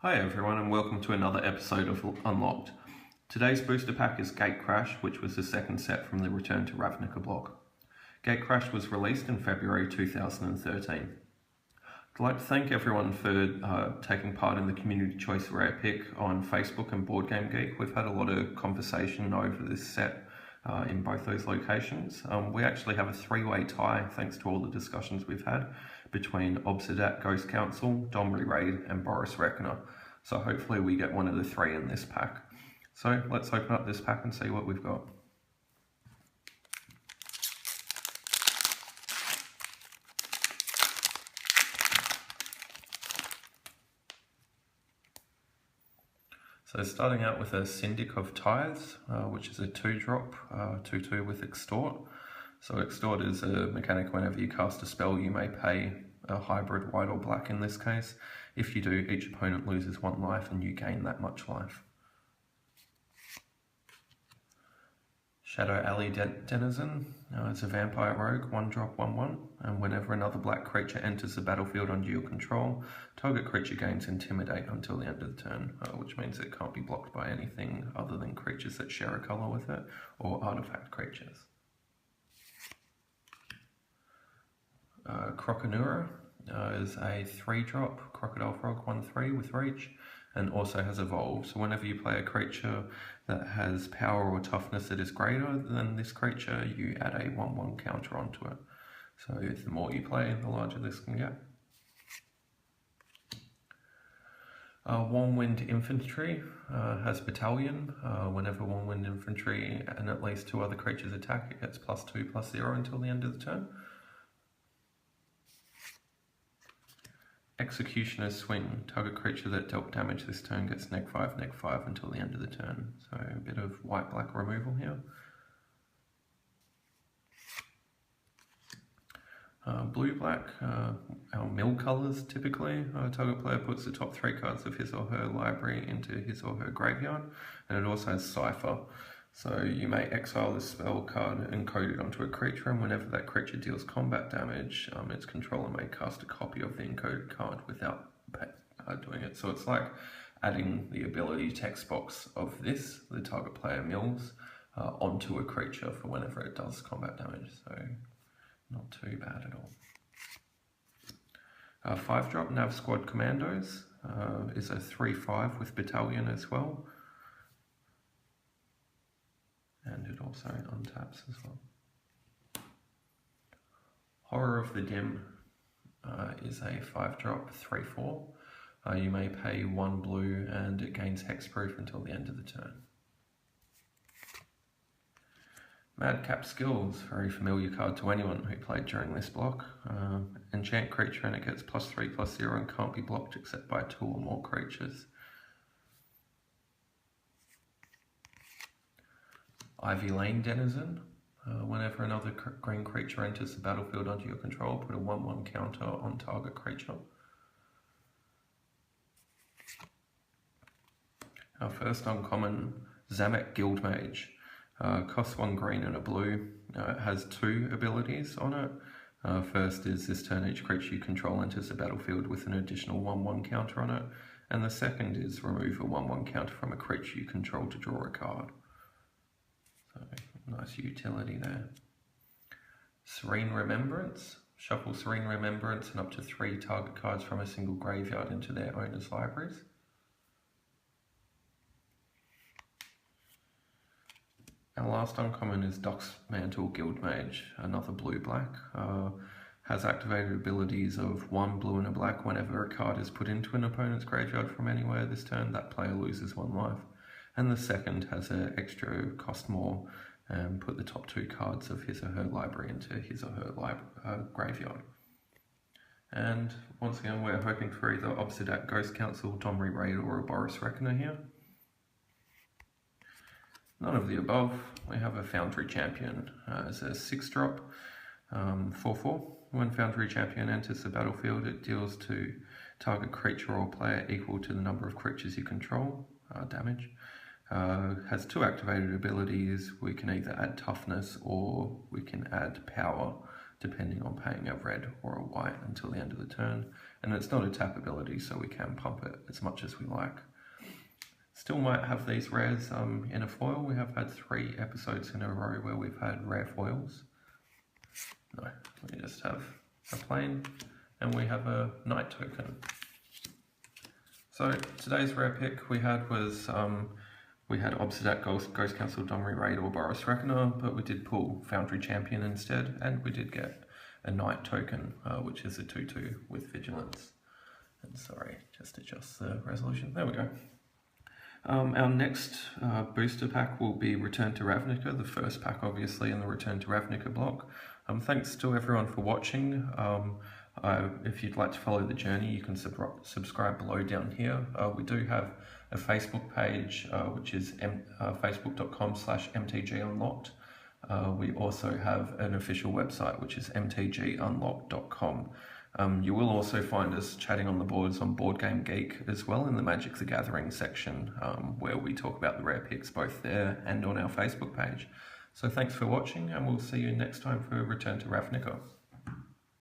Hi everyone and welcome to another episode of Unlocked. Today's booster pack is Gatecrash, which was the second set from the Return to Ravnica block. Gatecrash was released in February 2013. I'd like to thank everyone for taking part in the Community Choice Rare Pick on Facebook and Board Game Geek. We've had a lot of conversation over this set in both those locations. We actually have a three-way tie thanks to all the discussions we've had between Obsidat Ghost Council, Domri Raid and Boris Reckoner. So hopefully we get one of the three in this pack. So let's open up this pack and see what we've got. So starting out with a Syndic of Tithes, which is a 2-drop, 2/2 with Extort. So Extort is a mechanic whenever you cast a spell you may pay a hybrid white or black in this case. If you do, each opponent loses 1 life and you gain that much life. Shadow Alley Denizen is a vampire rogue, 1-drop, 1/1, and whenever another black creature enters the battlefield under your control, target creature gains Intimidate until the end of the turn, which means it can't be blocked by anything other than creatures that share a colour with it, or artifact creatures. Croconura is a 3-drop Crocodile Frog 1/3 with Reach, and also has Evolve. So whenever you play a creature that has power or toughness that is greater than this creature, you add a 1/1 counter onto it. So the more you play, the larger this can get. Warm Wind Infantry has Battalion. Whenever Warm Wind Infantry and at least 2 other creatures attack, it gets +2/+0 until the end of the turn. Executioner's Swing. Target creature that dealt damage this turn gets -5/-5 until the end of the turn. So a bit of white-black removal here. Blue-black, our mill colours typically. Target player puts the top 3 cards of his or her library into his or her graveyard, and it also has Cipher. So you may exile this spell card and code it onto a creature, and whenever that creature deals combat damage, its controller may cast a copy of the encoded card without doing it. So it's like adding the ability text box of this, the target player mills, onto a creature for whenever it does combat damage. So not too bad at all. 5-drop Nav Squad Commandos is a 3/5 with Battalion as well. And it also untaps as well. Horror of the Dim is a 5-drop 3/4. You may pay 1 blue and it gains hexproof until the end of the turn. Madcap Skills, very familiar card to anyone who played during this block. Enchant creature and it gets +3/+0 and can't be blocked except by 2 or more creatures. Ivy Lane Denizen. Whenever another green creature enters the battlefield under your control, put a 1/1 counter on target creature. Our first uncommon, Zamek Guildmage. Costs 1 green and a blue. It has 2 abilities on it. First is this turn each creature you control enters the battlefield with an additional 1/1 counter on it. And the second is remove a 1/1 counter from a creature you control to draw a card. So, nice utility there. Serene Remembrance. Shuffle Serene Remembrance and up to 3 target cards from a single graveyard into their owner's libraries. Our last uncommon is Doxmantle Guildmage, another blue-black. Has activated abilities of 1 blue and a black. Whenever a card is put into an opponent's graveyard from anywhere this turn, that player loses 1 life. And the second has an extra cost more and put the top 2 cards of his or her library into his or her graveyard. And once again, we're hoping for either Obsidat Ghost Council, Domri Raid or a Boris Reckoner here. None of the above. We have a Foundry Champion as a 6-drop, 4/4. When Foundry Champion enters the battlefield, it deals to target creature or player equal to the number of creatures you control, damage. Has 2 activated abilities. We can either add toughness or we can add power depending on paying a red or a white until the end of the turn. And it's not a tap ability, so we can pump it as much as we like. Still might have these rares in a foil. We have had 3 episodes in a row where we've had rare foils. No, we just have a plain, and we have a knight token. So today's rare pick we had was, we had Obsidian Ghost Council, Domri Raid or Boris Reckoner, but we did pull Foundry Champion instead, and we did get a knight token, which is a 2/2 with Vigilance. And sorry, just adjust the resolution. There we go. Our next booster pack will be Return to Ravnica, the first pack obviously in the Return to Ravnica block. Thanks to everyone for watching. If you'd like to follow the journey, you can subscribe below down here. We do have a Facebook page, which is facebook.com/mtgunlocked. We also have an official website, which is mtgunlocked.com. You will also find us chatting on the boards on Board Game Geek as well, in the Magic the Gathering section, where we talk about the rare picks both there and on our Facebook page. So thanks for watching, and we'll see you next time for Return to Ravnica.